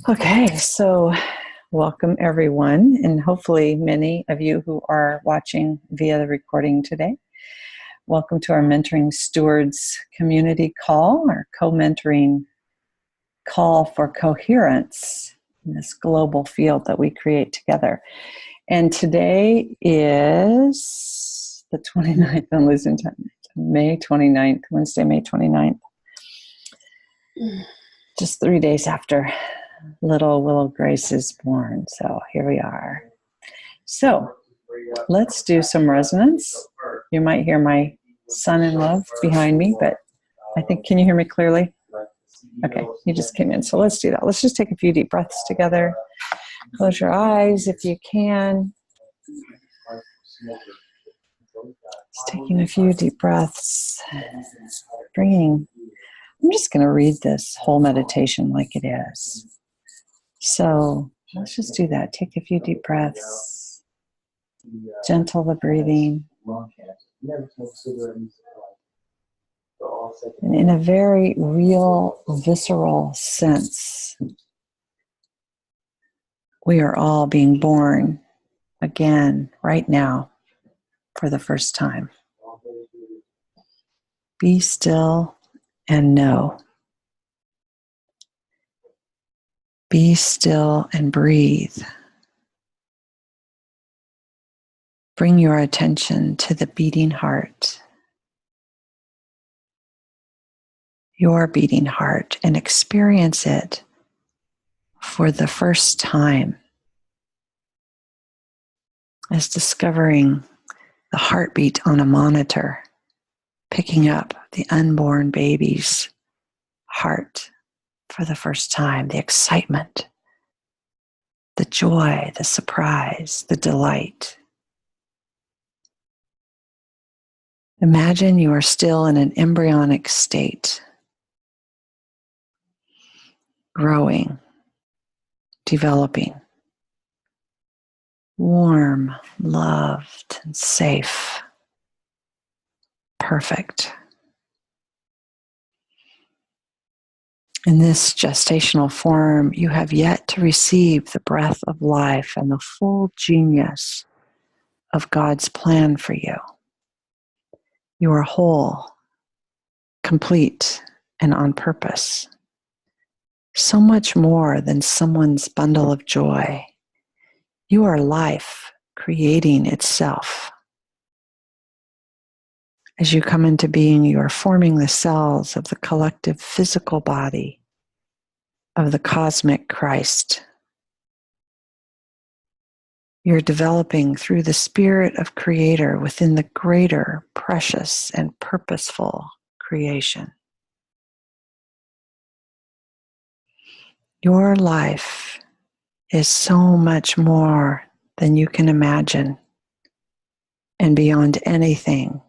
Okay, so welcome everyone, and hopefully many of you who are watching via the recording today. Welcome to our Mentoring Stewards community call, our co-mentoring call for coherence in this global field that we create together. And today is the 29th, I'm losing time, May 29th, Wednesday, May 29th. Just 3 days after little Willow Grace is born. So here we are. So let's do some resonance. You might hear my son-in-law behind me, but I think, can you hear me clearly? Okay, he just came in. So let's do that. Let's just take a few deep breaths together. Close your eyes if you can. Just taking a few deep breaths. I'm just going to read this whole meditation like it is. So let's just do that. Take a few deep breaths. Gentle the breathing. And in a very real, visceral sense, we are all being born again right now for the first time. Be still and know. Be still and breathe. Bring your attention to the beating heart, your beating heart, and experience it for the first time as discovering the heartbeat on a monitor, picking up the unborn baby's heart for the first time, the excitement, the joy, the surprise, the delight. Imagine you are still in an embryonic state, growing, developing, warm, loved, and safe, perfect. In this gestational form, you have yet to receive the breath of life and the full genius of God's plan for you. You are whole, complete, and on purpose. So much more than someone's bundle of joy. You are life creating itself. As you come into being, you are forming the cells of the collective physical body of the cosmic Christ. You're developing through the spirit of Creator within the greater, precious, and purposeful creation. Your life is so much more than you can imagine and beyond anything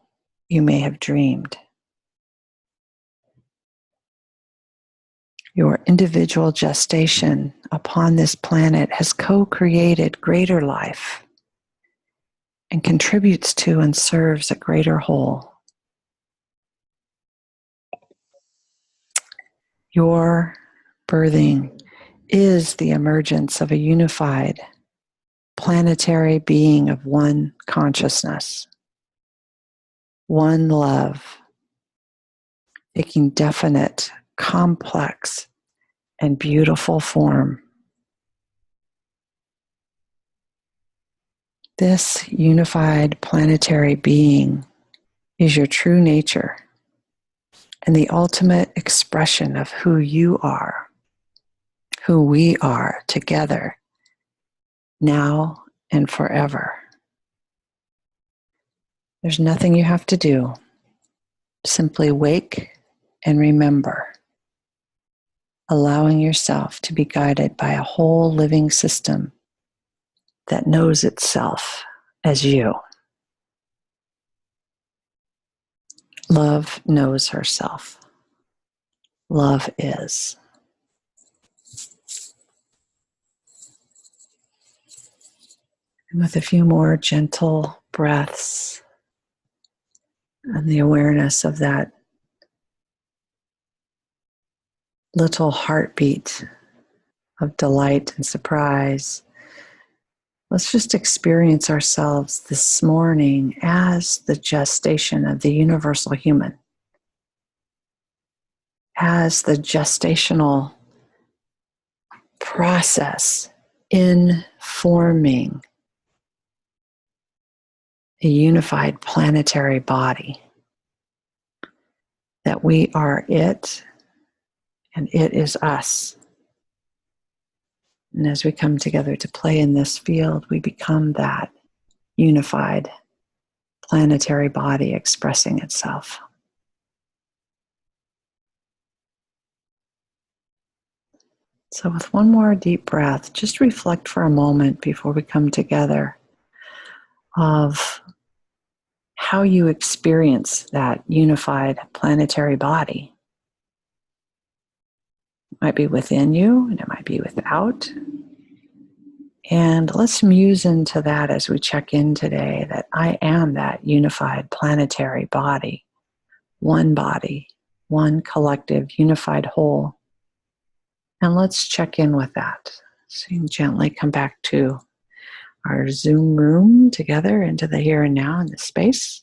you may have dreamed. Your individual gestation upon this planet has co-created greater life and contributes to and serves a greater whole. Your birthing is the emergence of a unified planetary being of one consciousness, one love, taking definite, complex, and beautiful form. This unified planetary being is your true nature and the ultimate expression of who you are, who we are together, now and forever. There's nothing you have to do. Simply wake and remember, allowing yourself to be guided by a whole living system that knows itself as you. Love knows herself. Love is. And with a few more gentle breaths and the awareness of that little heartbeat of delight and surprise, let's just experience ourselves this morning as the gestation of the universal human, as the gestational process in forming a unified planetary body, that we are it and it is us. And as we come together to play in this field, we become that unified planetary body expressing itself. So with one more deep breath, just reflect for a moment before we come together of how you experience that unified planetary body. It might be within you and it might be without. And let's muse into that as we check in today, that I am that unified planetary body, one collective unified whole. And let's check in with that. So you can gently come back to our Zoom room together into the here and now in the space.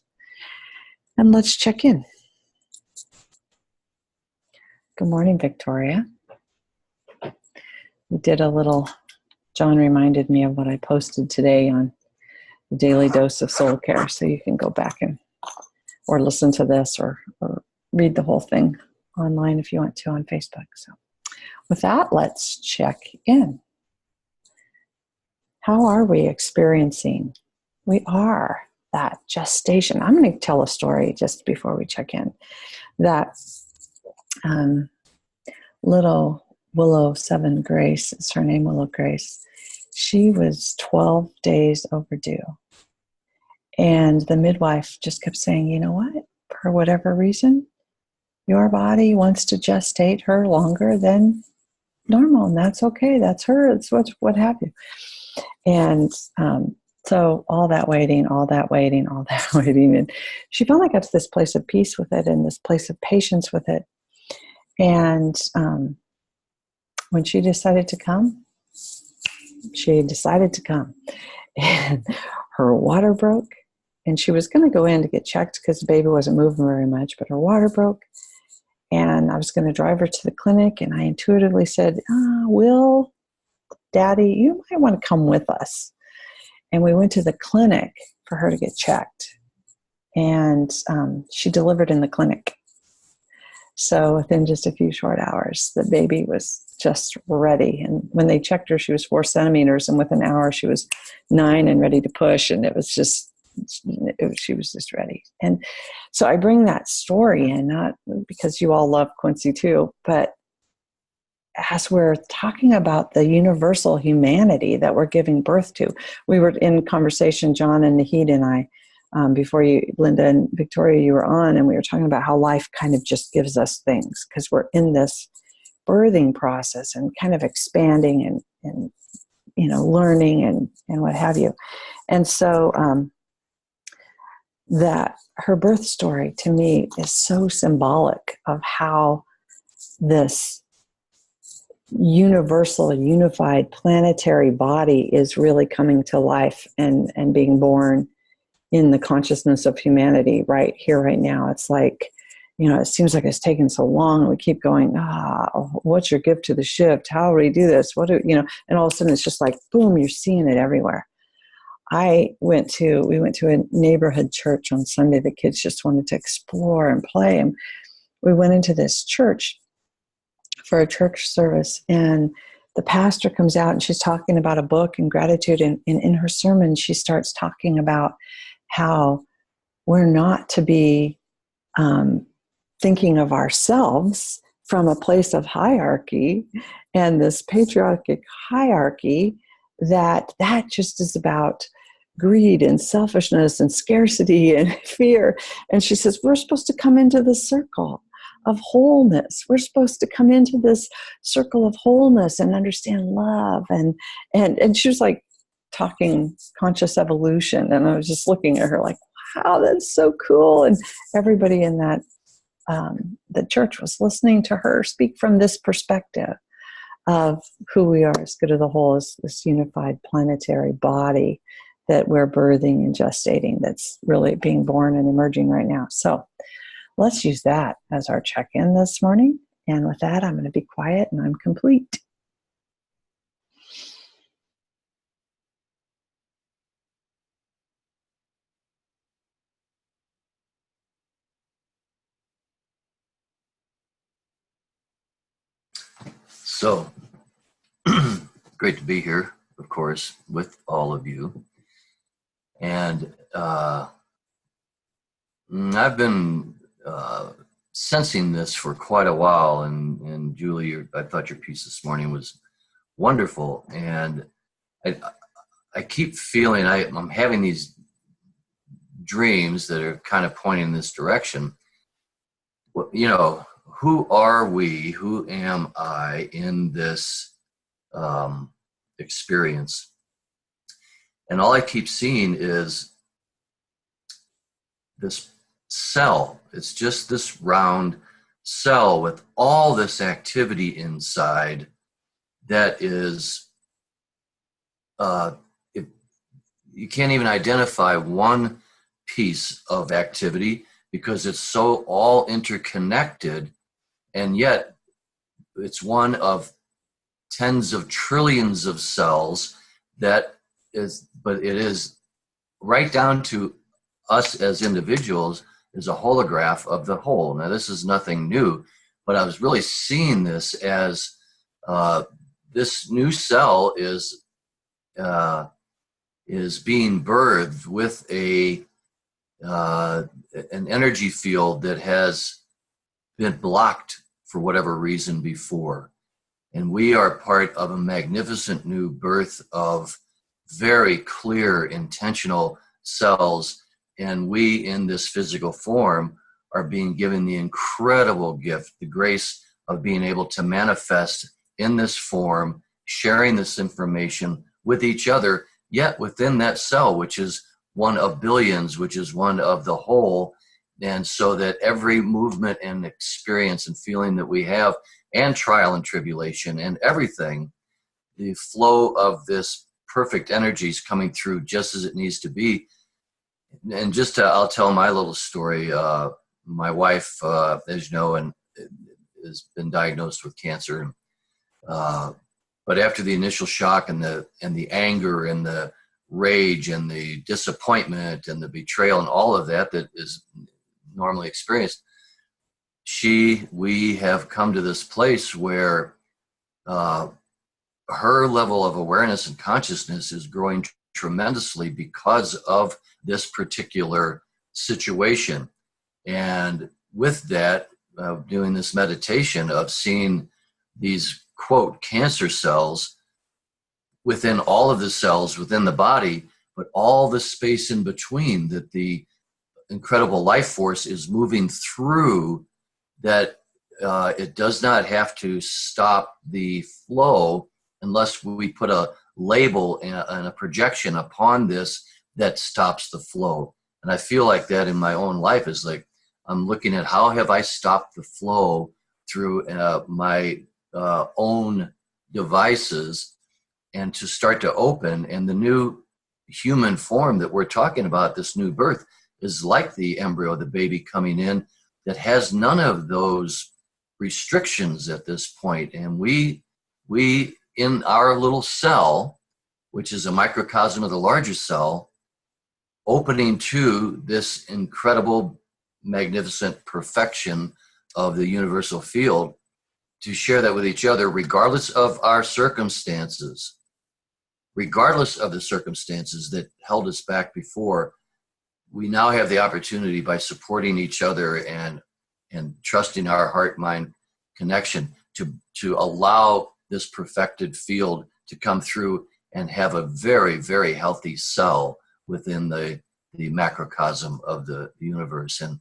And let's check in. Good morning, Victoria. We did a little, John reminded me of what I posted today on the Daily Dose of Soul Care. So you can go back and or listen to this or read the whole thing online if you want to on Facebook. So with that, let's check in. How are we experiencing? We are that gestation. I'm going to tell a story just before we check in. That little Willow 7 Grace, is her name, Willow Grace. She was 12 days overdue. And the midwife just kept saying, you know what, for whatever reason, your body wants to gestate her longer than normal, and that's okay. That's her. It's what have you. And so all that waiting, and she finally got to this place of peace with it and this place of patience with it. And when she decided to come, and her water broke, and she was going to go in to get checked because the baby wasn't moving very much, but her water broke. And I was going to drive her to the clinic, and I intuitively said, Will, Daddy, you might want to come with us. And we went to the clinic for her to get checked. And she delivered in the clinic. So within just a few short hours, the baby was just ready. And when they checked her, she was 4 centimeters. And within an hour, she was 9 and ready to push. And she was just ready. And so I bring that story in, not because you all love Quincy too, but as we're talking about the universal humanity that we're giving birth to. We were in conversation, John and Nahid and I, before you, Linda and Victoria, you were on, and we were talking about how life kind of just gives us things because we're in this birthing process and kind of expanding and learning and what have you. And so that her birth story to me is so symbolic of how this universal, unified planetary body is really coming to life and being born in the consciousness of humanity right here, right now. It's like, it seems like it's taken so long, and we keep going, what's your gift to the shift? How do we do this? And all of a sudden it's just like, boom, you're seeing it everywhere. We went to a neighborhood church on Sunday. The kids just wanted to explore and play. And we went into this church for a church service, and the pastor comes out and she's talking about a book and gratitude. And in her sermon, she starts talking about how we're not to be thinking of ourselves from a place of hierarchy and this patriarchic hierarchy, that just is about greed and selfishness and scarcity and fear. And she says, we're supposed to come into the circle of wholeness. We're supposed to come into this circle of wholeness and understand love. And she was like talking conscious evolution. And I was just looking at her like, wow, that's so cool. And everybody in that the church was listening to her speak from this perspective of who we are as good as the whole, as this unified planetary body that we're birthing and gestating, that's really being born and emerging right now. So let's use that as our check-in this morning. And with that, I'm going to be quiet and I'm complete. So, great to be here, of course, with all of you. And I've been sensing this for quite a while. And Julie, I thought your piece this morning was wonderful. And I keep feeling I'm having these dreams that are kind of pointing in this direction. You know, who are we? Who am I in this experience? And all I keep seeing is this cell. It's just this round cell with all this activity inside that is, you can't even identify one piece of activity because it's so all interconnected, and yet it's one of tens of trillions of cells that is, but it is right down to us as individuals is a holograph of the whole. Now, this is nothing new, but I was really seeing this as this new cell is being birthed with an energy field that has been blocked for whatever reason before. And we are part of a magnificent new birth of very clear, intentional cells. And we, in this physical form, are being given the incredible gift, the grace of being able to manifest in this form, sharing this information with each other, yet within that cell, which is one of billions, which is one of the whole. And so that every movement and experience and feeling that we have, and trial and tribulation and everything, the flow of this perfect energy is coming through just as it needs to be. And I'll tell my little story. My wife, as you know, has been diagnosed with cancer. But after the initial shock and the anger and the rage and the disappointment and the betrayal and all of that is normally experienced, we have come to this place where her level of awareness and consciousness is growing tremendously because of this particular situation. And with that, doing this meditation of seeing these, quote, cancer cells within all of the cells within the body, but all the space in between that the incredible life force is moving through, that it does not have to stop the flow unless we put a label and a projection upon this that stops the flow. And I feel like that in my own life is like, I'm looking at how have I stopped the flow through my own devices, and to start to open. And the new human form that we're talking about, this new birth, is like the embryo, the baby coming in, that has none of those restrictions at this point. And we in our little cell, which is a microcosm of the larger cell, opening to this incredible, magnificent perfection of the universal field, to share that with each other, regardless of our circumstances, regardless of the circumstances that held us back before. We now have the opportunity, by supporting each other and trusting our heart-mind connection, to allow this perfected field to come through and have a very, very healthy cell within the macrocosm of the universe. And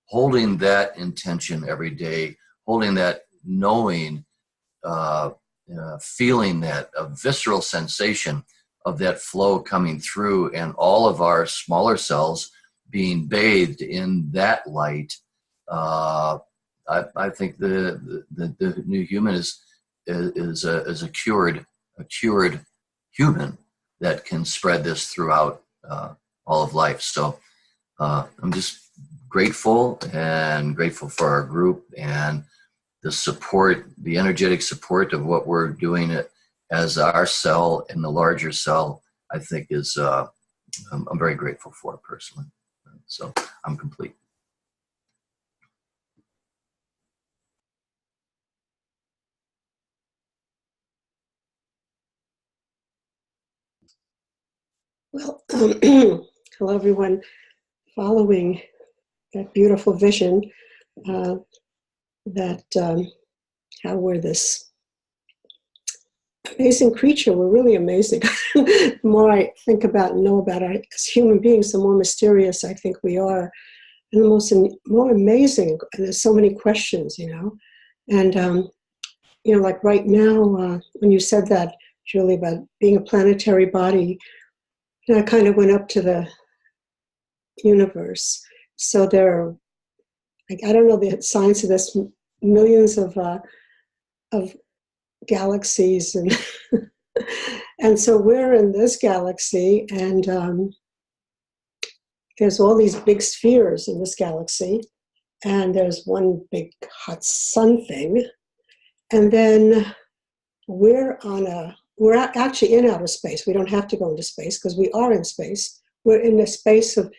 holding that intention every day, holding that knowing, feeling that a visceral sensation of that flow coming through, and all of our smaller cells being bathed in that light, I think the new human is a cured human that can spread this throughout all of life. So I'm just grateful for our group and the support, the energetic support of what we're doing as our cell in the larger cell. I think is I'm very grateful for it personally. So I'm complete. Well, hello everyone. Following that beautiful vision, that how we're this amazing creature. We're really amazing. The more I think about and know about it as human beings, the more mysterious I think we are, and the more amazing. And there's so many questions, and like right now, when you said that, Julie, about being a planetary body, I kind of went up to the universe. So there are, I don't know the science of this, millions of galaxies, and and so we're in this galaxy, and there's all these big spheres in this galaxy, and there's one big hot sun thing, and then we're actually in outer space. We don't have to go into space because we are in space. We're in a space of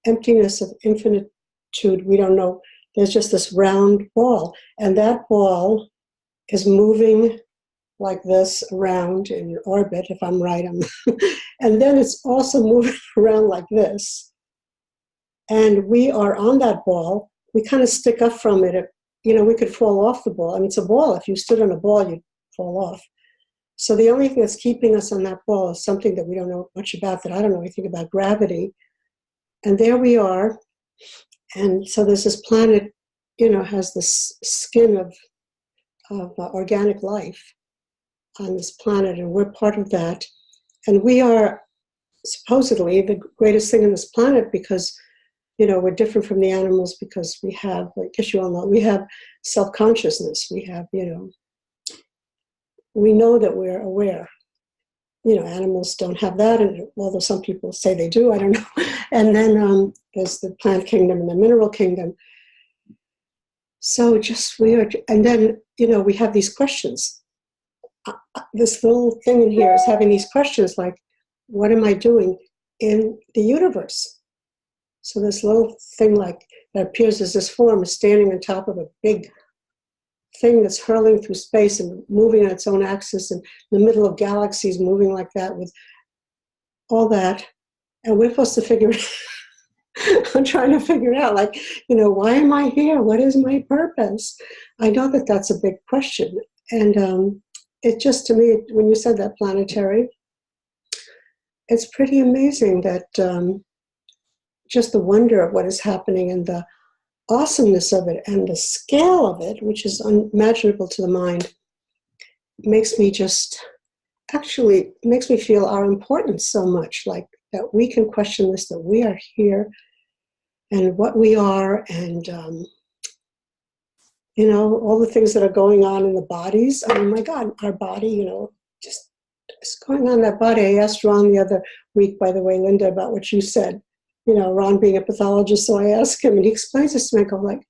emptiness, of infinitude. We don't know. There's just this round ball, and that ball is moving like this around in orbit, if I'm right. And then it's also moving around like this. And we are on that ball. We kind of stick up from it. We could fall off the ball. I mean, it's a ball. If you stood on a ball, you'd fall off. So the only thing that's keeping us on that ball is something that we don't know much about, that I don't know anything about, gravity. And there we are. And so there's this planet, has this skin of organic life on this planet, and we're part of that. And we are supposedly the greatest thing on this planet because, we're different from the animals because we have, I guess you all know, we have self-consciousness. We have, we know that we're aware. Animals don't have that, and although some people say they do, I don't know. And then there's the plant kingdom and the mineral kingdom. So just weird. And then, we have these questions. This little thing in here is having these questions like, what am I doing in the universe? So this little thing that appears as this form is standing on top of a big thing that's hurling through space and moving on its own axis in the middle of galaxies, moving like that with all that. And we're supposed to figure it out. I'm trying to figure it out, why am I here? What is my purpose? I know that that's a big question. And it just, to me, when you said that planetary, it's pretty amazing that just the wonder of what is happening and the awesomeness of it and the scale of it, which is unimaginable to the mind, makes me feel our importance so much, like that we can question this, that we are here and what we are, and all the things that are going on in the bodies. I mean, my God, our body, just it's going on in that body. I asked Ron the other week, by the way, Linda, about what you said, Ron being a pathologist. So I asked him, and he explains this to me. I go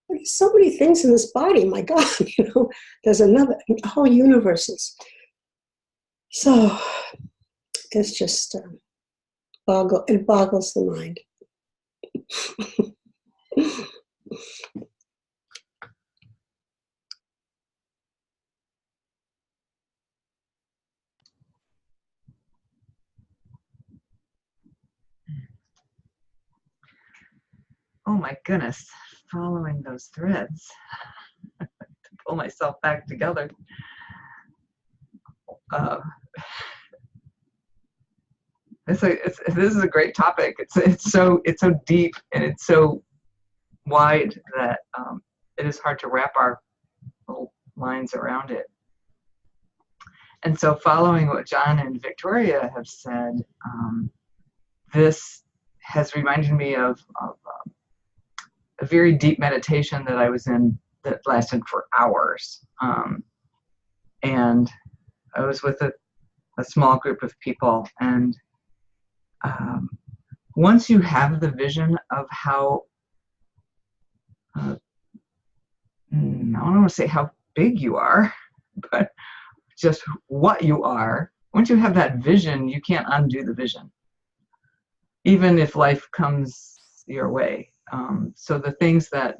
there's so many things in this body, my God, there's whole universes. So it's just it boggles the mind. Oh my goodness, following those threads to pull myself back together. This is a great topic. It's so deep and it's so wide that it is hard to wrap our little minds around it. And so, following what John and Victoria have said, this has reminded me of a very deep meditation that I was in that lasted for hours. And I was with a small group of people, and once you have the vision of how, I don't want to say how big you are, but just what you are, once you have that vision, you can't undo the vision, even if life comes your way. So the things that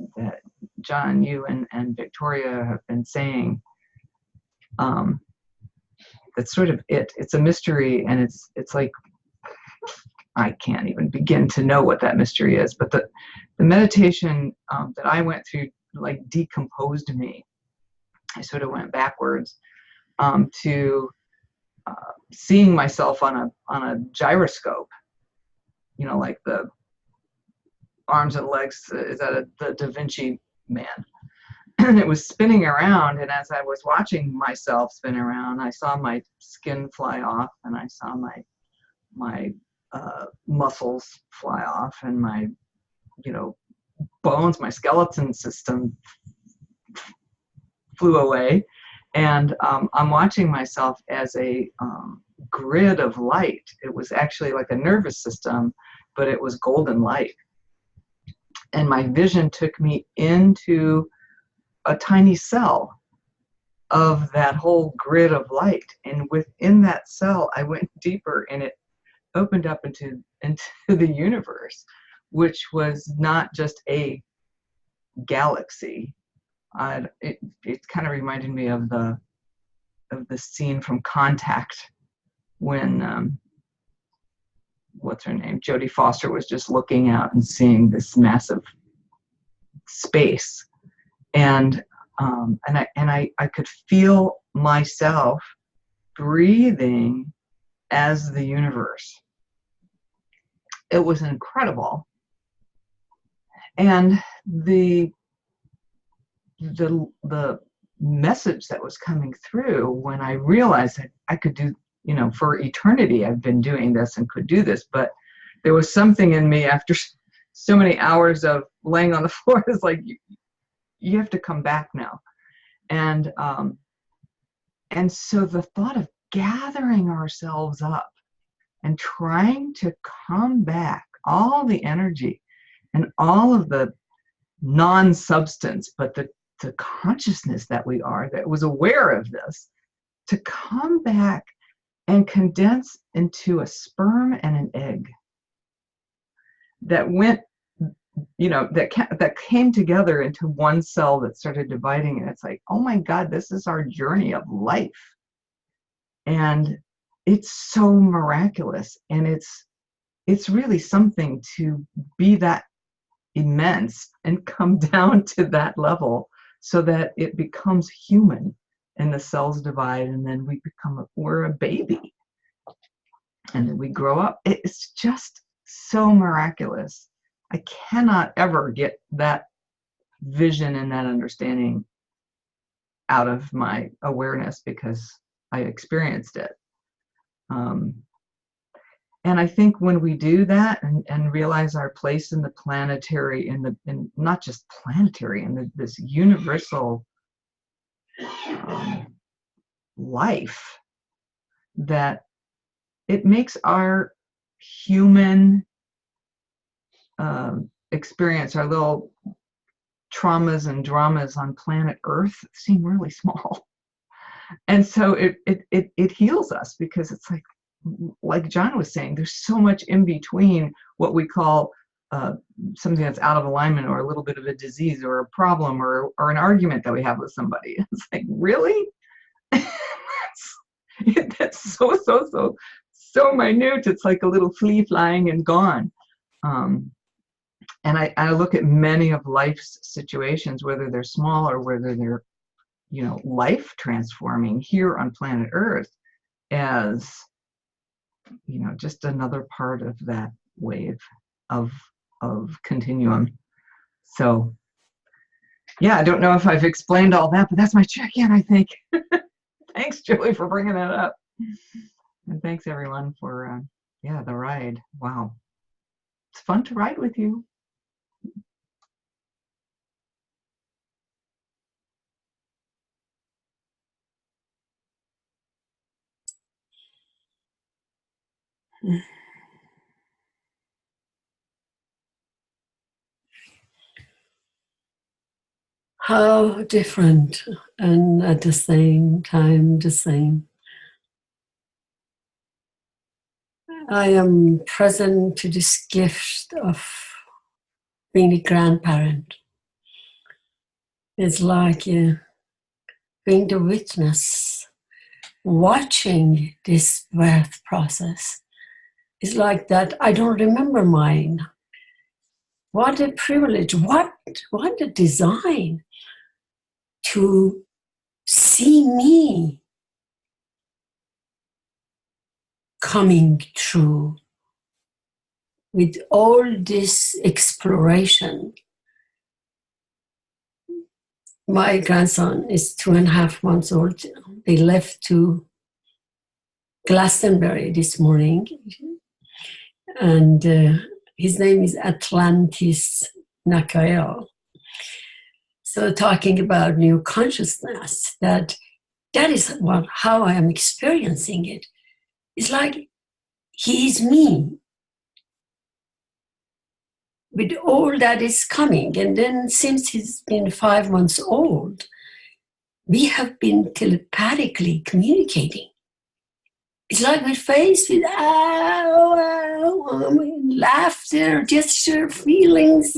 John, you and Victoria have been saying, that's sort of it. It's a mystery, and it's like, I can't even begin to know what that mystery is. But the meditation that I went through, like, decomposed me. I sort of went backwards to seeing myself on a gyroscope, you know, like the arms and legs, is that the Da Vinci Man? And it was spinning around, and as I was watching myself spin around, I saw my skin fly off, and I saw my muscles fly off, and my, you know, bones, my skeleton system flew away. And I'm watching myself as a grid of light. It was actually like a nervous system, but it was golden light. And my vision took me into a tiny cell of that whole grid of light. And within that cell, I went deeper, and it opened up into the universe, which was not just a galaxy. It kind of reminded me of the scene from Contact when what's her name, Jodie Foster, was just looking out and seeing this massive space, and I could feel myself breathing as the universe. It was incredible. And the message that was coming through when I realized that I could do, you know, for eternity I've been doing this and could do this, but there was something in me after so many hours of laying on the floor, is like, you have to come back now. And so the thought of gathering ourselves up and trying to come back, all the energy and all of the non-substance, but the consciousness that we are, that was aware of this, to come back and condense into a sperm and an egg that went, you know, that came together into one cell that started dividing. And it's like, oh my God, this is our journey of life. And it's so miraculous. And it's really something to be that immense and come down to that level, so that it becomes human and the cells divide, and then we're a baby, and then we grow up. It's just so miraculous. I cannot ever get that vision and that understanding out of my awareness, because I experienced it. And I think when we do that and realize our place in the planetary, in not just planetary, in this universal life, that it makes our human experience, our little traumas and dramas on planet Earth, seem really small. And so it heals us, because it's like John was saying, there's so much in between what we call something that's out of alignment, or a little bit of a disease, or a problem, or an argument that we have with somebody. It's like, really? that's so minute. It's like a little flea flying and gone. And I look at many of life's situations, whether they're small or whether they're, you know, life transforming here on planet Earth, as, you know, just another part of that wave of continuum. So yeah, I don't know if I've explained all that, but that's my check-in, I think. Thanks, Julie, for bringing that up. And thanks everyone for the ride. Wow, it's fun to ride with you. How different, and at the same time the same. I am present to this gift of being a grandparent. It's like being the witness, watching this birth process. It's like that. I don't remember mine. What a privilege, what a design to see me coming through with all this exploration. My grandson is 2.5 months old. They left to Glastonbury this morning, and his name is Atlantis Nakayo. So talking about new consciousness, that is how I am experiencing it. It's like he is me with all that is coming. And then since he's been 5 months old, we have been telepathically communicating. It's like we're faced with laughter, gesture, feelings,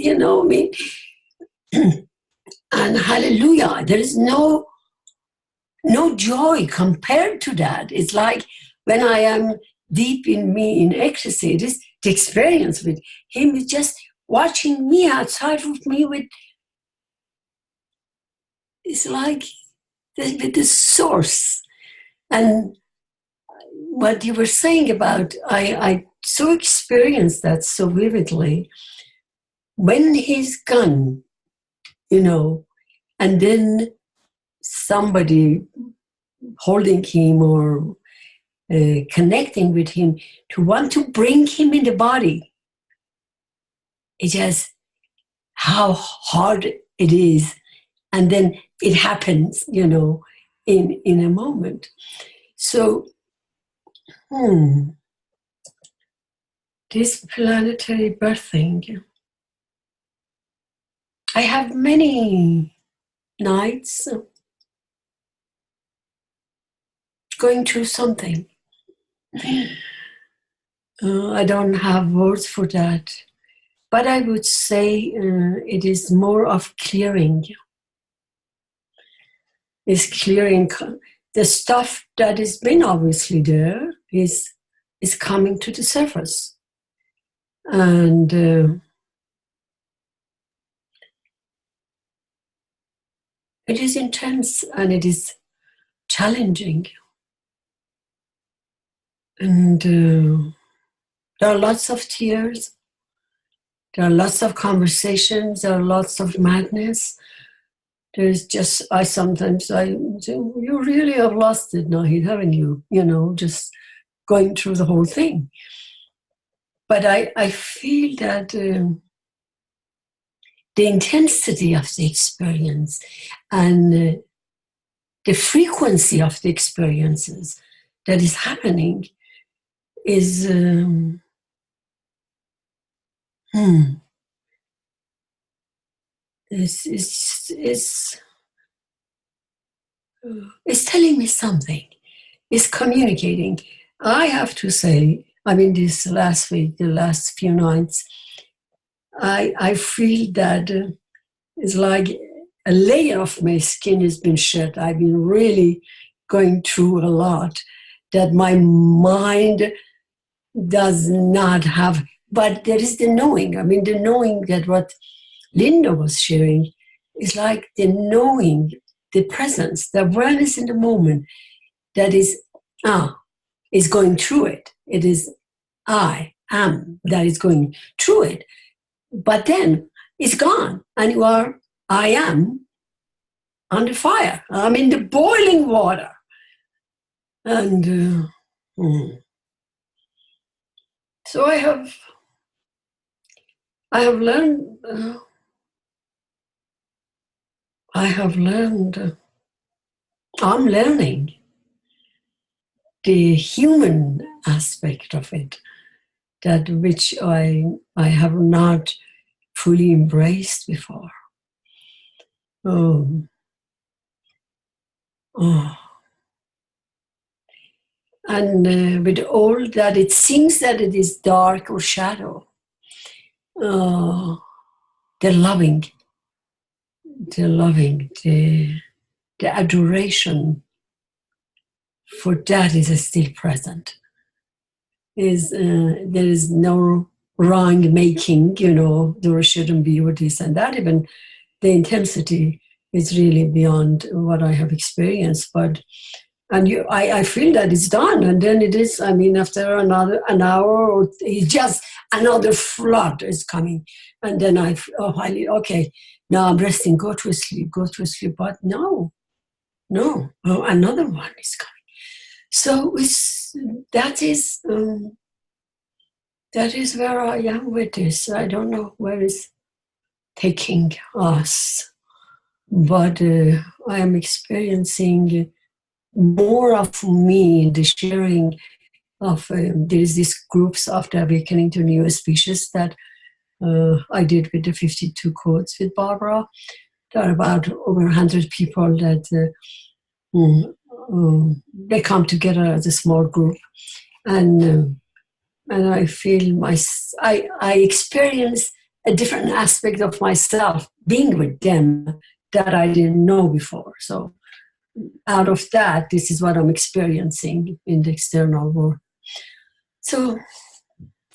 and hallelujah, there is no joy compared to that. It's like when I am deep in me in ecstasy, it is the experience with him is just watching me outside of me with, it's like with the source. And what you were saying about, I so experienced that so vividly. When he's gone, and then somebody holding him or connecting with him to want to bring him in the body. It's just how hard it is. And then it happens, in a moment. So, this planetary birthing, I have many nights going through something. I don't have words for that, but I would say it is more of clearing. It's clearing the stuff that has been obviously there is coming to the surface, and it is intense and it is challenging. And there are lots of tears, there are lots of conversations, there are lots of madness. There's just, I sometimes say, you really have lost it, Nahid, haven't you? Just going through the whole thing. But I feel that the intensity of the experience and the frequency of the experiences that is happening is it's telling me something. It's communicating. I have to say, this last week, the last few nights, I feel that it's like a layer of my skin has been shed. I've been really going through a lot that my mind does not have, but there is the knowing. The knowing that what Linda was sharing is like the knowing, the presence, the awareness in the moment that is going through it. It is I am that is going through it. But then it's gone and you are, I am on the fire. I'm in the boiling water. And so I have learned, I'm learning the human aspect of it. that which I have not fully embraced before. Oh. And with all that, it seems that it is dark or shadow. The loving, the adoration for that is still present. There is no wrong making, there shouldn't be or this and that. Even the intensity is really beyond what I have experienced. I feel that it's done, and then it is. I mean, after an hour, or it's just another flood is coming, and then okay, now I'm resting. Go to sleep. But no, another one is coming. So that is where I am with this. I don't know where it's taking us, but I am experiencing more of me in the sharing of there is these groups of the Awakening to New Species that I did with the 52 codes with Barbara. There are about over 100 people that they come together as a small group, and I feel I experience a different aspect of myself being with them that I didn't know before. So out of that, this is what I'm experiencing in the external world. So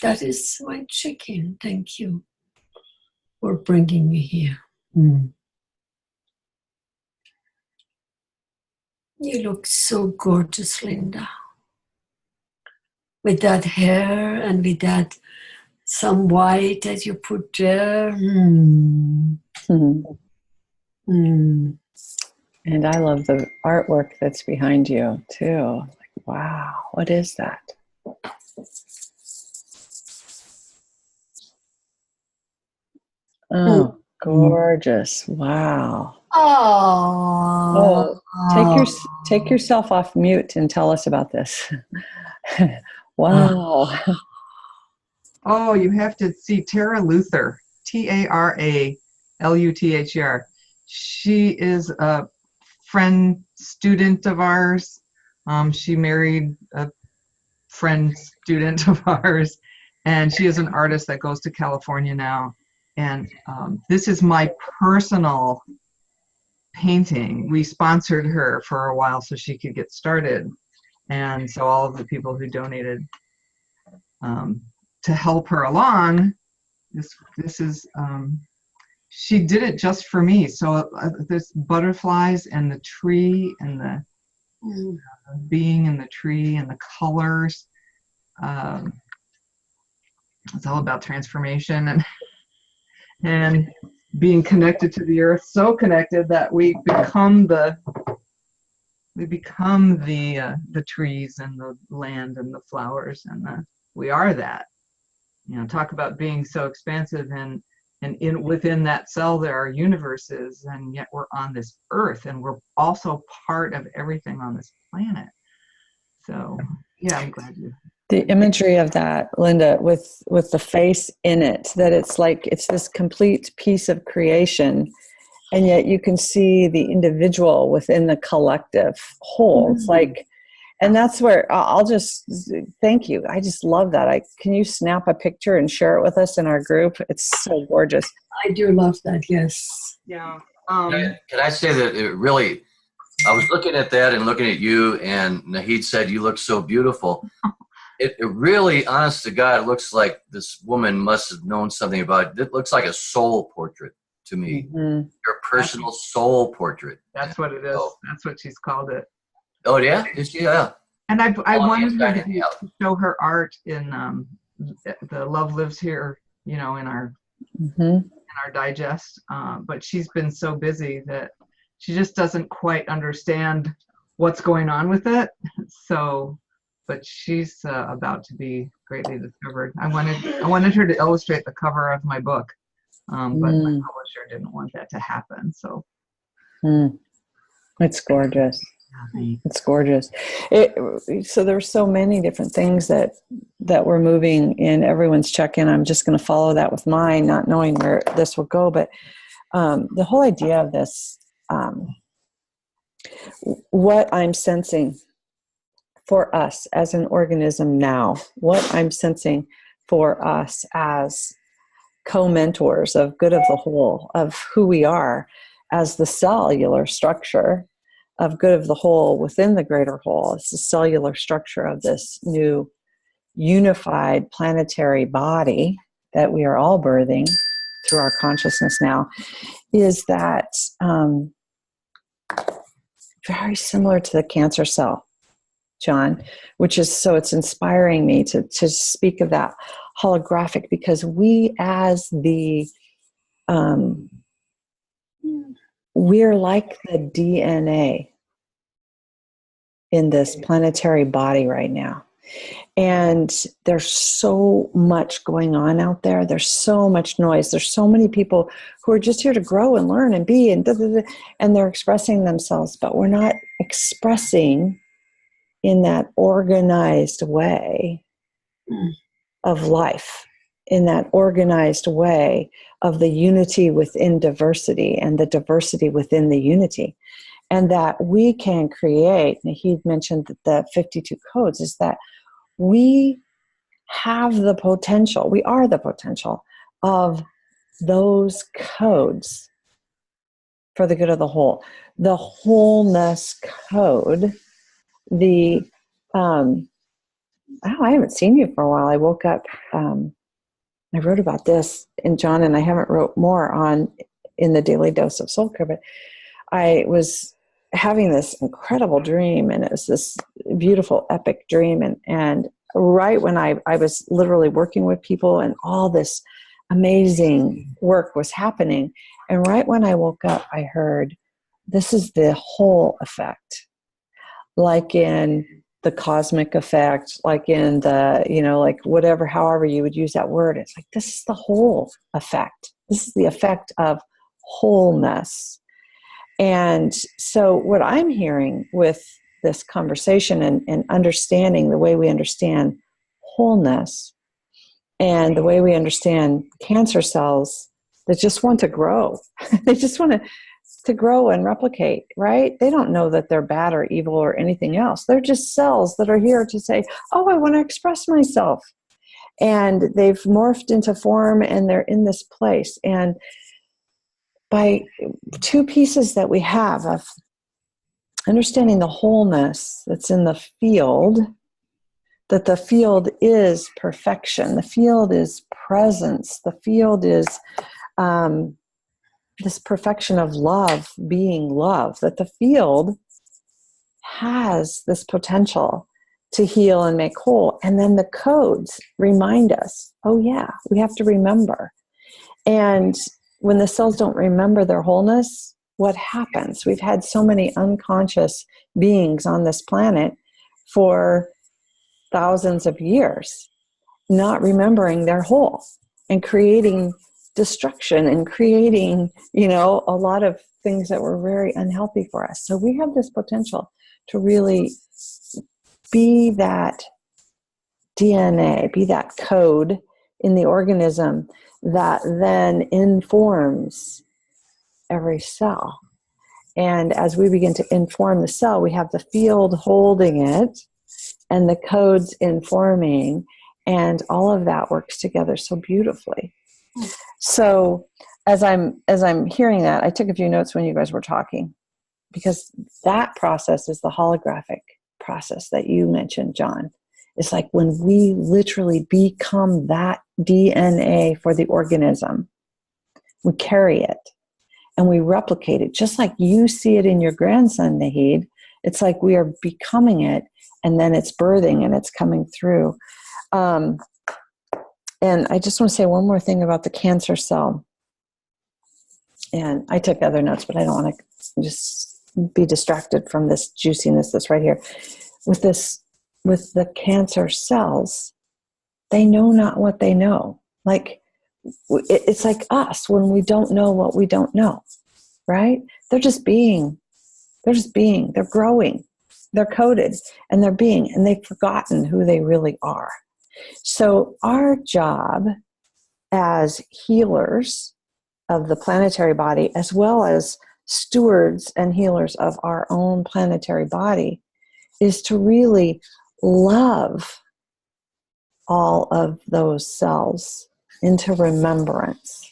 that is my check-in. Thank you for bringing me here. You look so gorgeous, Linda. With that hair and with that some white that you put there. And I love the artwork that's behind you too. Like, wow, what is that? Oh, gorgeous. Wow. Oh, take yourself off mute and tell us about this. Wow. Oh, you have to see Tara Luther, Taraluther. She is a friend student of ours. She married a friend student of ours, and she is an artist that goes to California now. And this is my personal painting. We sponsored her for a while so she could get started, and so all of the people who donated to help her along, this is she did it just for me. So there's butterflies and the tree and the being in the tree and the colors. It's all about transformation and being connected to the earth, so connected that we become the trees and the land and the flowers, and we are that. Talk about being so expansive, and within that cell there are universes, and yet we're on this earth, and we're also part of everything on this planet. So yeah, I'm glad you. The imagery of that, Linda, with the face in it, that it's like it's this complete piece of creation, and yet you can see the individual within the collective whole. It's like, and that's where I'll just thank you. I just love that. Can you snap a picture and share it with us in our group? It's so gorgeous. I do love that. Yes. Yeah. Can I say that it really? I was looking at that and looking at you, and Nahid said you look so beautiful. It really, honest to God, looks like this woman must have known something about it. It looks like a soul portrait to me. Mm-hmm. Your personal soul portrait. That's what it is. That's what she's called it. Oh, yeah? Yeah. And I wanted her to show her art in the Love Lives Here, in our digest. But she's been so busy that she just doesn't quite understand what's going on with it. So, but she's about to be greatly discovered. I wanted her to illustrate the cover of my book, but my publisher didn't want that to happen. So it's gorgeous. It's gorgeous. So there's so many different things that we're moving in everyone's check-in. I'm just going to follow that with mine, not knowing where this will go. But the whole idea of this, what I'm sensing for us as an organism now, what I'm sensing for us as co-mentors of good of the whole, of who we are as the cellular structure of good of the whole within the greater whole. It's the cellular structure of this new unified planetary body that we are all birthing through our consciousness now, is that very similar to the cancer cell, John, which is, so it's inspiring me to speak of that holographic, because we as the, we're like the DNA in this planetary body right now. And there's so much going on out there. There's so much noise. There's so many people who are just here to grow and learn and be, and and they're expressing themselves, but we're not expressing in that organized way of life, in that organized way of the unity within diversity and the diversity within the unity. And that we can create, and he mentioned that the 52 codes, is that we have the potential, we are the potential of those codes for the good of the whole. The wholeness code, the, I haven't seen you for a while. I woke up, I wrote about this in John, and I haven't wrote more on in the Daily Dose of Soul Care, but I was having this incredible dream, and it was this beautiful, epic dream. And right when I was literally working with people and all this amazing work was happening, and right when I woke up, I heard, this is the whole effect. Like in the cosmic effect, like in the, like whatever, however you would use that word, it's like, this is the whole effect. This is the effect of wholeness. And so what I'm hearing with this conversation and understanding the way we understand wholeness and the way we understand cancer cells that just want to grow. They just want to grow and replicate, right? They don't know that they're bad or evil or anything else. They're just cells that are here to say, oh, I want to express myself. And they've morphed into form, and they're in this place. And by two pieces that we have of understanding the wholeness that's in the field, that the field is perfection, the field is presence, the field is this perfection of love, being love, that the field has this potential to heal and make whole. And then the codes remind us, oh yeah, we have to remember. And when the cells don't remember their wholeness, what happens? We've had so many unconscious beings on this planet for thousands of years, not remembering their whole and creating destruction and creating, a lot of things that were very unhealthy for us. So we have this potential to really be that DNA, be that code in the organism that then informs every cell. And as we begin to inform the cell, we have the field holding it and the codes informing, and all of that works together so beautifully. So as I'm hearing that, I took a few notes when you guys were talking, because that process is the holographic process that you mentioned, John. It's like when we literally become that DNA for the organism, we carry it and we replicate it, just like you see it in your grandson, Nahid. It's like we are becoming it, and then it's birthing and it's coming through. And I just want to say one more thing about the cancer cell. And I took other notes, but I don't want to just be distracted from this juiciness that's right here. With the cancer cells, they know not what they know. Like, it's like us when we don't know what we don't know, right? They're just being They're just being, they're growing, they're coded, and they're being, and they've forgotten who they really are. So our job as healers of the planetary body, as well as stewards and healers of our own planetary body, is to really love all of those cells into remembrance,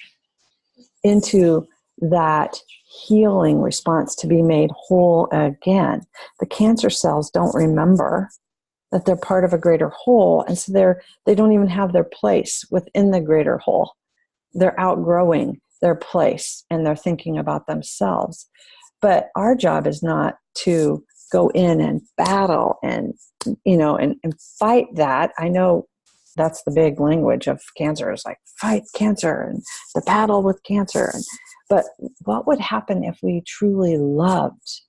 into that healing response to be made whole again. The cancer cells don't remember that they're part of a greater whole, and so they don't even have their place within the greater whole. They're outgrowing their place, and they're thinking about themselves. But our job is not to go in and battle and fight that. I know that's the big language of cancer, is like fight cancer and the battle with cancer. But what would happen if we truly loved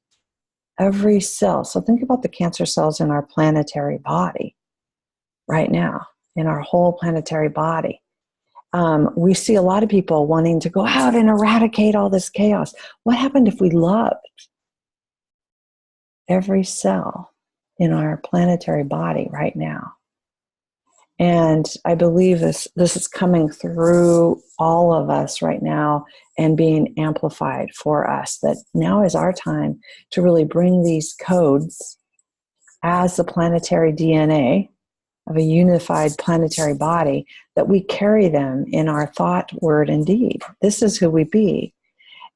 every cell? So think about the cancer cells in our planetary body right now, in our whole planetary body. We see a lot of people wanting to go out and eradicate all this chaos. What happened if we loved every cell in our planetary body right now? And I believe this is coming through all of us right now and being amplified for us, that now is our time to really bring these codes as the planetary DNA of a unified planetary body, that we carry them in our thought, word, and deed. This is who we be.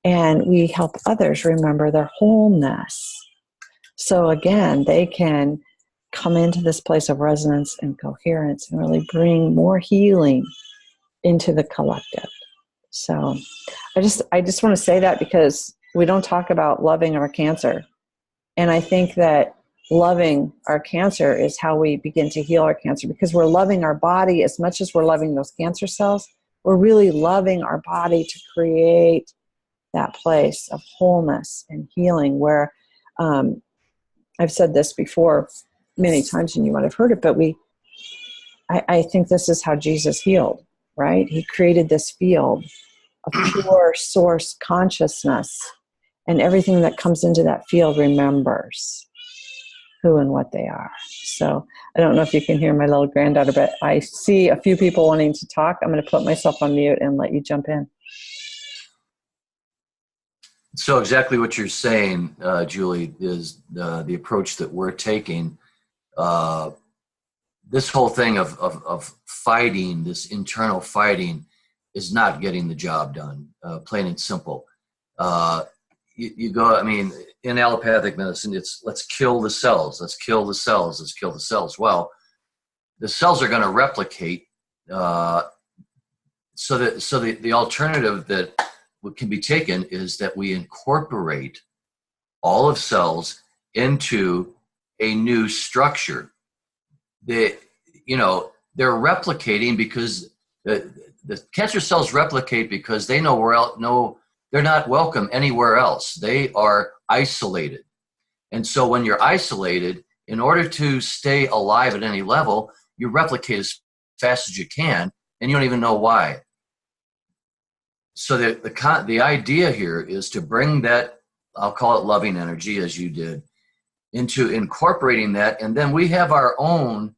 And we help others remember their wholeness. So again, they can come into this place of resonance and coherence and really bring more healing into the collective. So I just want to say that, because we don't talk about loving our cancer. And I think that loving our cancer is how we begin to heal our cancer, because we're loving our body as much as we're loving those cancer cells. We're really loving our body to create that place of wholeness and healing where, I've said this before many times and you might have heard it, but I think this is how Jesus healed, right? He created this field of pure source consciousness, and everything that comes into that field remembers who and what they are. So I don't know if you can hear my little granddaughter, but I see a few people wanting to talk. I'm going to put myself on mute and let you jump in. So exactly what you're saying, Julie, is the approach that we're taking. This whole thing of fighting, this internal fighting, is not getting the job done, plain and simple. You go, I mean, in allopathic medicine, it's let's kill the cells, let's kill the cells, let's kill the cells. Well, the cells are going to replicate. So the alternative that can be taken is that we incorporate all of cells into a new structure. They're replicating because the cancer cells replicate because they know they're not welcome anywhere else. They are isolated. And so when you're isolated, in order to stay alive at any level, you replicate as fast as you can, and you don't even know why. So the idea here is to bring that, I'll call it loving energy, as you did, into incorporating that. And then we have our own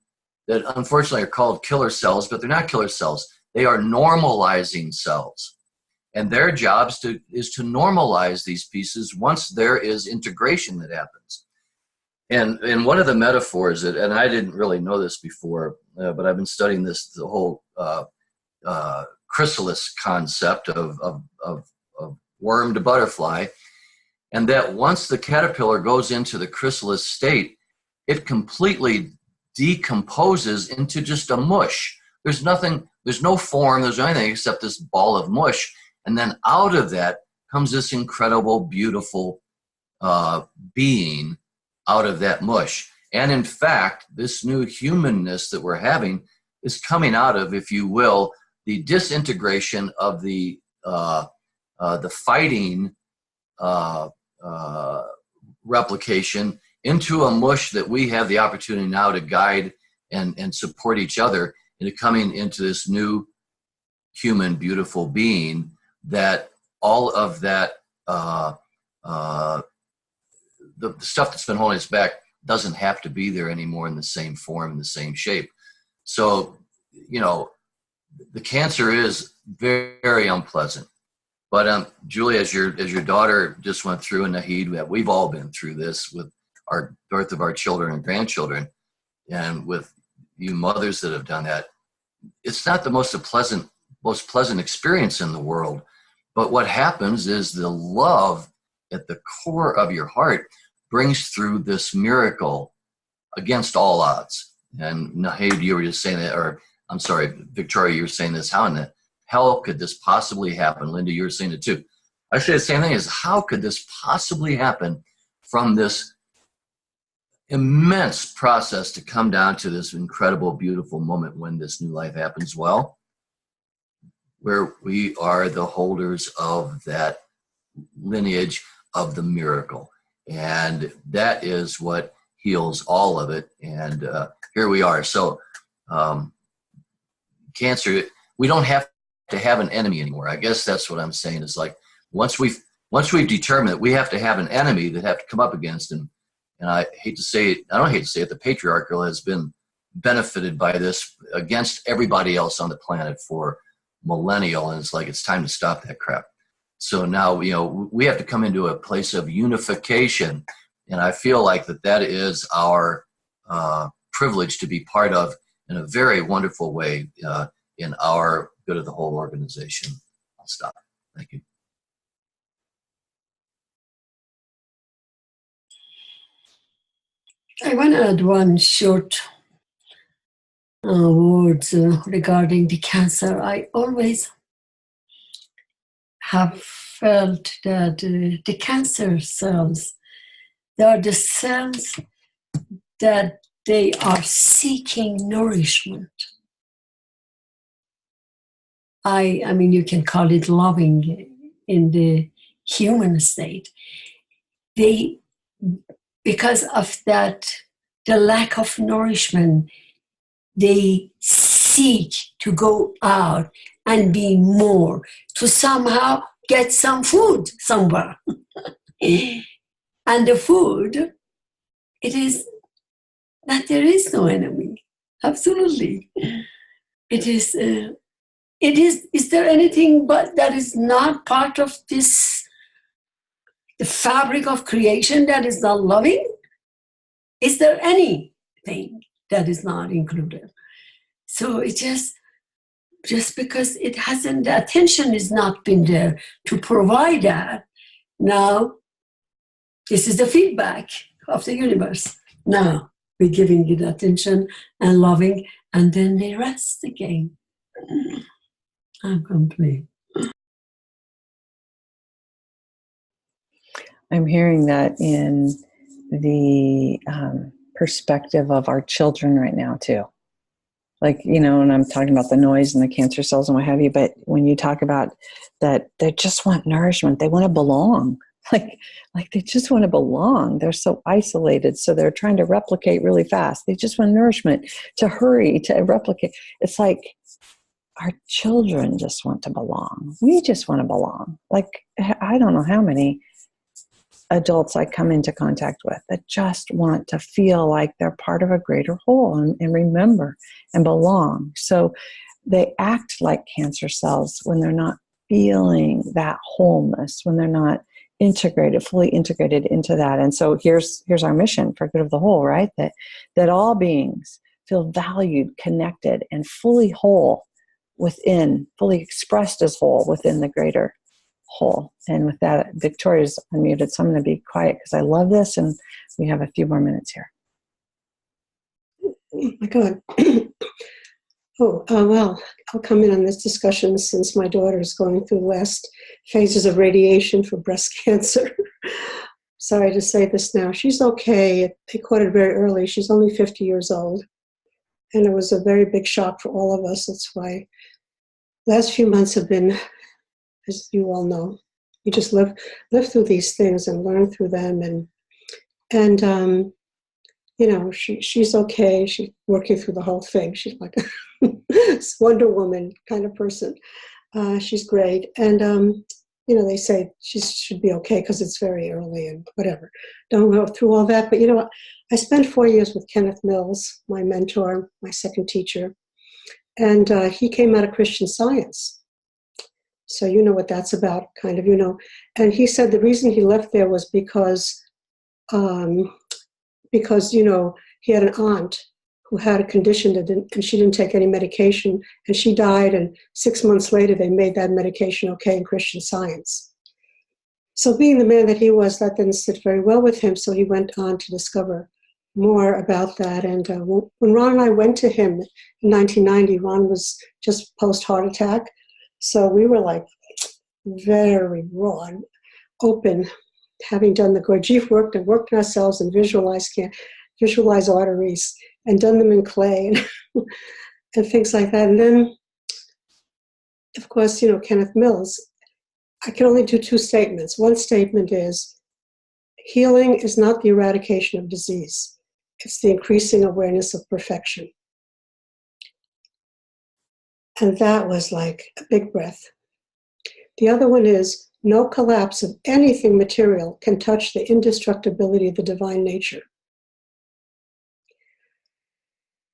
that unfortunately are called killer cells, but they're not killer cells. They are normalizing cells. And their job is to normalize these pieces once there is integration that happens. And one of the metaphors, and I didn't really know this before, but I've been studying this, the whole chrysalis concept of worm to butterfly, and that once the caterpillar goes into the chrysalis state, it completely decomposes into just a mush. There's nothing, there's no form, there's anything except this ball of mush. And then out of that comes this incredible, beautiful being out of that mush. And in fact, this new humanness that we're having is coming out of, if you will, the disintegration of the fighting replication into a mush that we have the opportunity now to guide and support each other into coming into this new human, beautiful being, that all of that the stuff that's been holding us back doesn't have to be there anymore in the same form, in the same shape. So, you know, the cancer is very, very unpleasant. But Julie, as your daughter just went through, and Nahid, we've all been through this with our birth of our children and grandchildren, and with you mothers that have done that. It's not the most pleasant experience in the world. But what happens is the love at the core of your heart brings through this miracle against all odds. And Nahid, you were just saying that, or I'm sorry, Victoria, you were saying this. How in the hell could this possibly happen? Linda, you were saying it too. I say the same thing, is how could this possibly happen from this immense process to come down to this incredible, beautiful moment when this new life happens? Well, where we are the holders of that lineage of the miracle. And that is what heals all of it. And here we are. So cancer, we don't have to have an enemy anymore. I guess that's what I'm saying, is like, once we've determined that we have to have an enemy that have to come up against, and I don't hate to say it, the patriarchal has been benefited by this against everybody else on the planet for millennial, and it's like, it's time to stop that crap. So now, you know, we have to come into a place of unification, and I feel like that is our privilege to be part of in a very wonderful way in our good of the whole organization. I'll stop. Thank you. I want to add one short words regarding the cancer. I always have felt that the cancer cells, they are the cells that they are seeking nourishment. I mean, you can call it loving in the human state. Because of that, the lack of nourishment, they seek to go out and be more, to somehow get some food somewhere. And the food, it is that there is no enemy. Absolutely. Is there anything but that is not part of this, the fabric of creation, that is not loving? Is there anything that is not included? So it just because it hasn't, the attention has not been there to provide that. Now, this is the feedback of the universe. Now we're giving it attention and loving, and then they rest again. I'm complete. I'm hearing that in the perspective of our children right now too. Like, you know, and I'm talking about the noise and the cancer cells and what have you, but when you talk about that, they just want nourishment. They want to belong. Like they just want to belong. They're so isolated, so they're trying to replicate really fast. They just want nourishment, to hurry, to replicate. It's like our children just want to belong. We just want to belong. Like, I don't know how many adults I come into contact with that just want to feel like they're part of a greater whole and remember and belong. So they act like cancer cells when they're not feeling that wholeness, when they're not fully integrated into that. And so here's our mission for good of the whole, right? That all beings feel valued, connected, and fully whole within, fully expressed as whole within the greater whole. And with that, Victoria's unmuted, so I'm going to be quiet because I love this, and we have a few more minutes here. Oh my God. Well, I'll come in on this discussion since my daughter is going through the last phases of radiation for breast cancer. Sorry to say this now. She's okay. They caught it very early. She's only 50 years old. And it was a very big shock for all of us. That's why last few months have been, as you all know, you just live through these things and learn through them. And you know, she's okay. She's working through the whole thing. She's like a Wonder Woman kind of person. She's great. And they say she should be okay because it's very early and whatever. Don't go through all that. But, I spent 4 years with Kenneth Mills, my mentor, my second teacher. And he came out of Christian Science. So you know what that's about, kind of, And he said the reason he left there was because he had an aunt who had a condition and she didn't take any medication, and she died, and 6 months later they made that medication okay in Christian Science. So being the man that he was, that didn't sit very well with him, so he went on to discover more about that. And when Ron and I went to him in 1990, Ron was just post-heart attack, so we were like very raw and open, having done the Gurdjieff work and worked on ourselves and visualize arteries and done them in clay and things like that. And then, of course, Kenneth Mills, I can only do two statements. One statement is, healing is not the eradication of disease. It's the increasing awareness of perfection. And that was like a big breath. The other one is, no collapse of anything material can touch the indestructibility of the divine nature.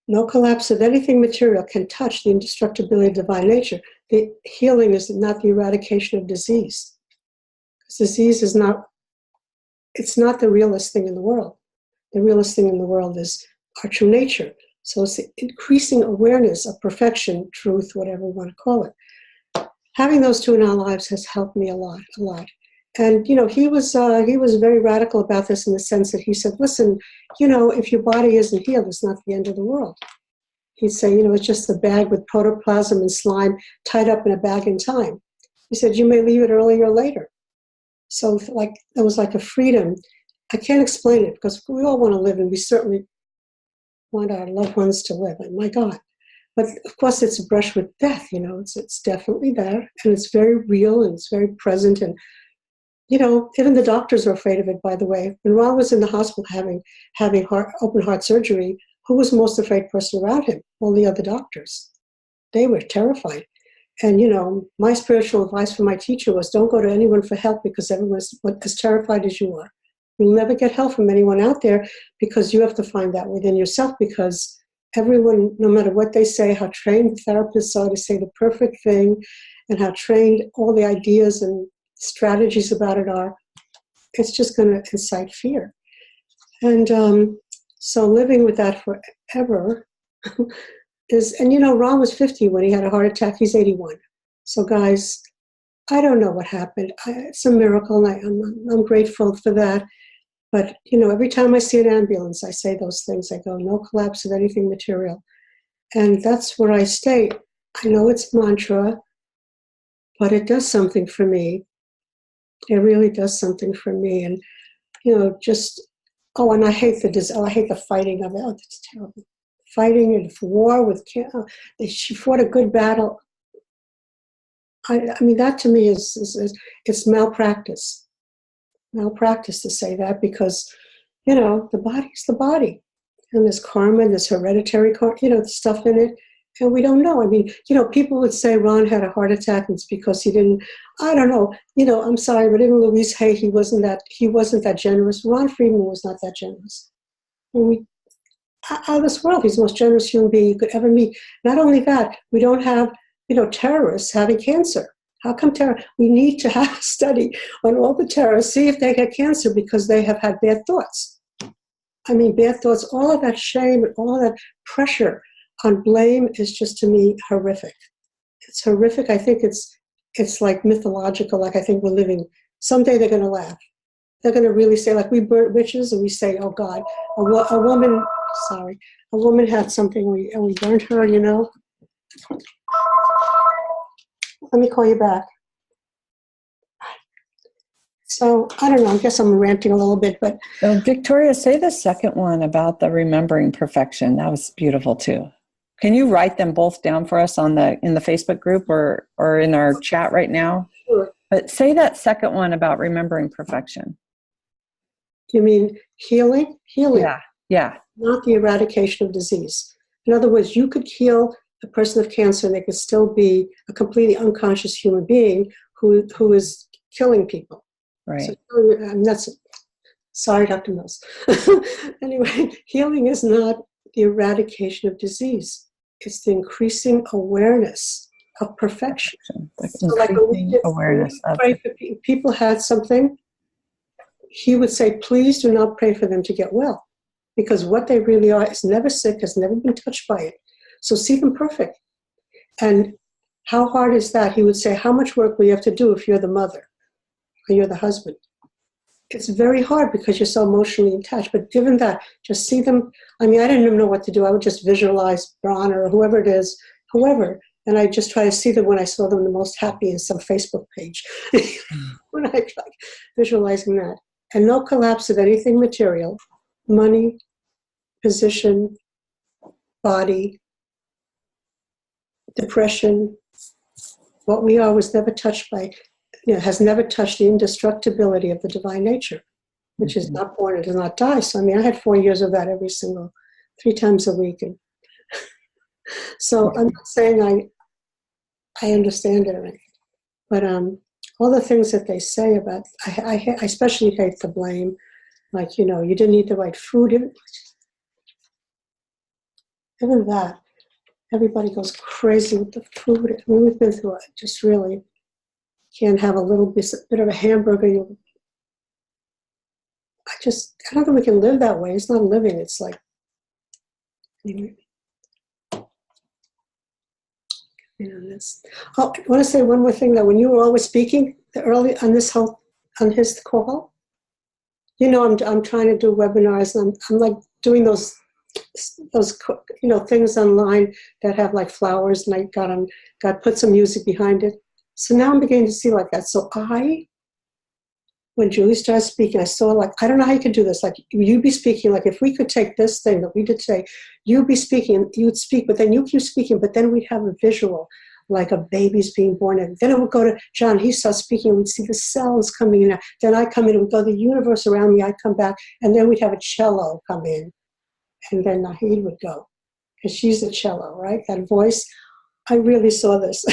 No collapse of anything material can touch the indestructibility of divine nature. The healing is not the eradication of disease. Disease is not, it's not the realest thing in the world. The realest thing in the world is our true nature. So it's the increasing awareness of perfection, truth, whatever we want to call it. Having those two in our lives has helped me a lot. And, he was very radical about this in the sense that he said, listen, if your body isn't healed, it's not the end of the world. He'd say, it's just a bag with protoplasm and slime tied up in a bag in time. He said, you may leave it earlier or later. So there was like a freedom. I can't explain it because we all want to live, and we certainly want our loved ones to live. And my God. But of course, it's a brush with death, it's definitely there, and it's very real, and it's very present. And, even the doctors are afraid of it, by the way. When Ron was in the hospital having open heart surgery, who was the most afraid person around him? All the other doctors. They were terrified. And, my spiritual advice from my teacher was, don't go to anyone for help because everyone's as terrified as you are. You'll never get help from anyone out there because you have to find that within yourself, because everyone, no matter what they say, how trained the therapists are to say the perfect thing, and how trained all the ideas and strategies about it are, it's just going to incite fear. And so living with that forever is, and Ron was 50 when he had a heart attack. He's 81. So guys, I don't know what happened. It's a miracle, and I'm grateful for that. But, every time I see an ambulance, I say those things. I go, no collapse of anything material. And that's where I stay. I know it's mantra, but it does something for me. It really does something for me. And, and I hate the fighting of it. Oh, that's terrible. Fighting and war with, she fought a good battle. I mean, that to me is it's malpractice. Malpractice to say that, because, the body's the body. And there's karma, and there's hereditary karma, the stuff in it. And we don't know. I mean, people would say Ron had a heart attack and it's because he didn't, I don't know. I'm sorry, but even Louise Hay, he wasn't that generous. Ron Friedman was not that generous. Out of this world, he's the most generous human being you could ever meet. Not only that, we don't have, terrorists having cancer. How come we need to have a study on all the terrorists, see if they get cancer because they have had bad thoughts. I mean, bad thoughts, all of that shame and all of that pressure on blame is just, to me, horrific. It's horrific. I think it's like mythological, like I think we're living. Someday they're going to laugh. They're going to really say, like we burnt witches, and we say, oh God, a woman had something, and we burnt her, Let me call you back. So, I don't know, I guess I'm ranting a little bit, but. Victoria, say the second one about the remembering perfection. That was beautiful too. Can you write them both down for us in the Facebook group or in our chat right now? Sure. But say that second one about remembering perfection. You mean healing? Healing. Yeah. Not the eradication of disease. In other words, you could heal a person of cancer and they could still be a completely unconscious human being who is killing people. Right. So, that's, sorry, Dr. Mills. Anyway, healing is not the eradication of disease. It's the increasing awareness of perfection. So like Increasing awareness of pray for people had something, he would say, please do not pray for them to get well, because what they really are is never sick, has never been touched by it. So see them perfect. And how hard is that? He would say, how much work will you have to do if you're the mother or you're the husband? It's very hard because you're so emotionally attached. But given that, just see them. I mean, I didn't even know what to do. I would just visualize Braun or whoever it is, whoever. And I just try to see them when I saw them the most happy in some Facebook page. When I like visualizing that. And no collapse of anything material, money, position, body, depression. What we are was never touched by, has never touched the indestructibility of the divine nature, which is not born, it does not die. So, I mean, I had 4 years of that every single, 3 times a week. And so I'm not saying I understand it or anything, but all the things that they say about, I especially hate the blame, like, you didn't eat the right food. Even that, everybody goes crazy with the food. I mean, we've been through it. Just really can't have a little bit of a hamburger. I don't think we can live that way. It's not living. It's like, anyway. Oh, I want to say one more thing, that when you were always speaking early on his call, I'm trying to do webinars, and I'm like doing those things online that have like flowers, and I got put some music behind it. So now I'm beginning to see like that. So when Julie started speaking, I saw like, I don't know how you could do this. Like you be speaking, like if we could take this thing that we did today, you be speaking, you would speak, but then you keep speaking, but then we'd have a visual, like a baby's being born. And then it would go to John, he starts speaking, we'd see the cells coming in. Then I come in, it would go the universe around me, I'd come back, and then we'd have a cello come in. And then Nahid would go, because she's a cello, right? That voice. I really saw this.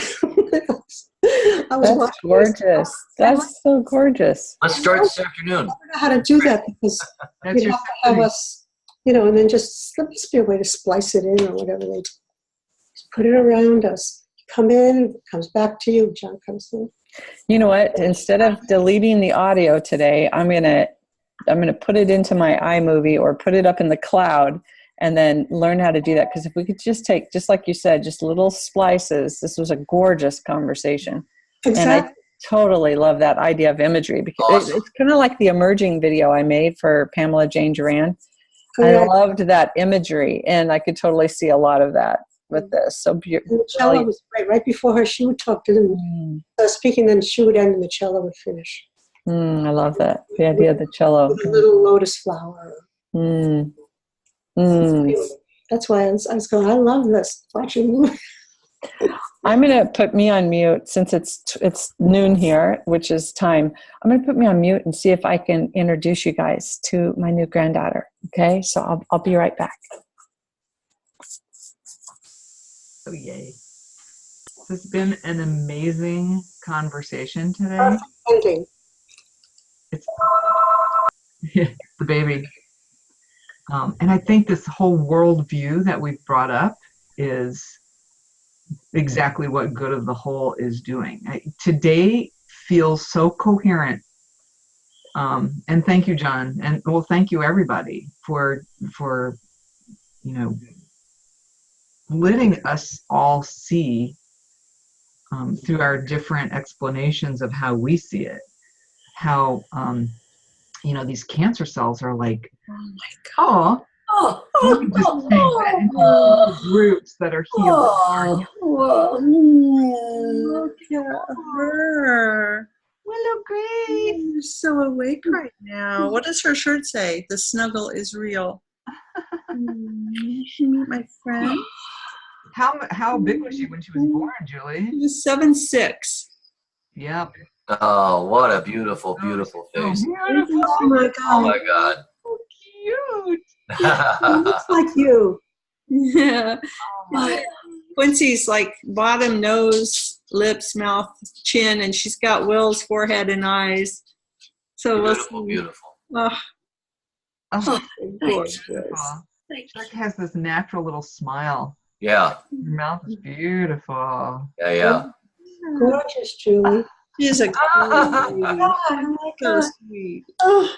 That's gorgeous. That's so gorgeous. Let's start this afternoon. I don't know how to do that, because you have to have us, and then just, there must be a way to splice it in or whatever they do. Just put it around us. Come in, it comes back to you, John comes in. You know what? Instead of deleting the audio today, I'm gonna put it into my iMovie or put it up in the cloud and then learn how to do that. Because if we could just take, just like you said, just little splices, this was a gorgeous conversation. Exactly. And I totally love that idea of imagery, because Awesome. it's kind of like the emerging video I made for Pamela Jane Duran. Oh, yeah. I loved that imagery, and I could totally see a lot of that with this. So beautiful. And the cello was great. Right before her, she would talk to them. Speaking, then she would end and the cello would finish. I love that. The idea of the cello. With a little lotus flower. That's why I was going, I love this. Watching. I'm going to put me on mute since it's noon here, which is time. I'm going to put me on mute and see if I can introduce you guys to my new granddaughter. Okay, so I'll be right back. Oh, yay. This has been an amazing conversation today. Ending. It's the baby. And I think this whole worldview that we've brought up is exactly what good of the whole is doing. Today feels so coherent. And thank you, John. And well, thank you everybody for letting us all see through our different explanations of how we see it, how these cancer cells are like, oh you can just take that into groups that are healed. Look at her. Willow Grace. You're so awake right now. What does her shirt say? The snuggle is real. You should meet my friend. How big was she when she was born, Julie? She was 7'6". Yep. Oh, what a beautiful, beautiful face. Beautiful. Oh my God. Oh my God. So cute. It looks like you. Yeah. Oh, Quincy's like bottom nose lips, mouth, chin, and she's got Will's forehead and eyes. So we'll Beautiful, see. beautiful. Oh, Oh, gorgeous. beautiful. Chuck has this natural little smile. Yeah, Your mouth is beautiful. yeah. Gorgeous, Julie. She's a good lady. Oh my So God. sweet. Oh,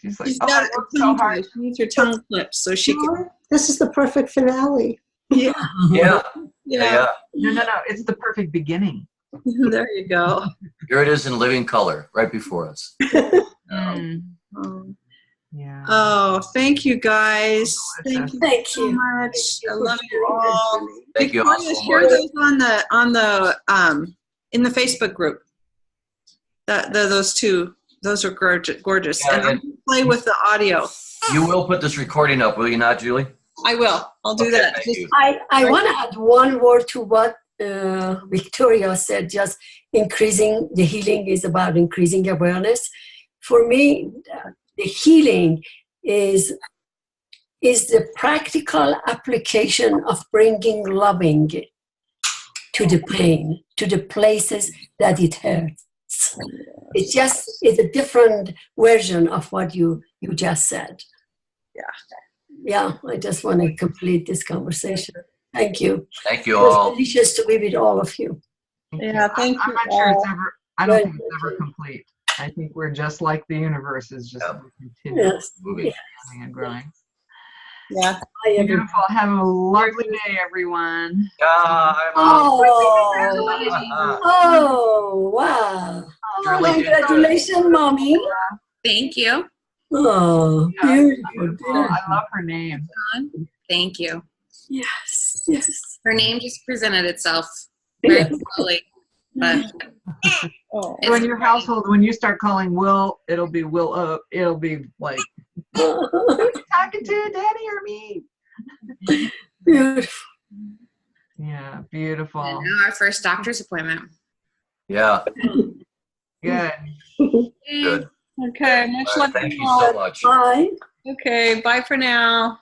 She's like, She's oh, got I a worked so tongue hard. clip. She needs her tongue clipped so she can. this is the perfect finale. Yeah, Yeah, yeah. No. It's the perfect beginning. There you go. Here it is in living color right before us. Um, Yeah. Oh, thank you guys. Thank you Thank so you. much. I love you all. Thank you all Victoria, so share much. those on the in the Facebook group. Those two, those are gorgeous. Yeah, And I'll play with the audio. You will put this recording up, will you not, Julie? I will. I'll do Okay, that. thank Just- you. I want to add one word to what Victoria said, just increasing the healing is about increasing awareness. For me, the healing is the practical application of bringing loving to the pain, to the places that it hurts. It's a different version of what you just said. Yeah, I just want to complete this conversation. Thank you. Thank you It was all. delicious to be with all of you. Yeah, thank I'm you not sure it's all. ever, I don't think it's ever complete. I think we're just like the universe is just continuing Yes. Moving. and growing. Yeah. Hi, everyone. Beautiful. Have a lovely day, everyone. Oh, wow. Shirley did good. Congratulations, Mommy. Thank you. Oh, Yeah, beautiful. beautiful. I love her name. Thank you. Yes, yes. Her name just presented itself very slowly, but Oh. So in your household, when you start calling Will, it'll be Will. It'll be like, talking to Daddy or me. Beautiful. Yeah, beautiful. and now our first doctor's appointment. Yeah, Good. good. Okay. Much All right, love thank to you all. so much. Bye. Okay. Bye for now.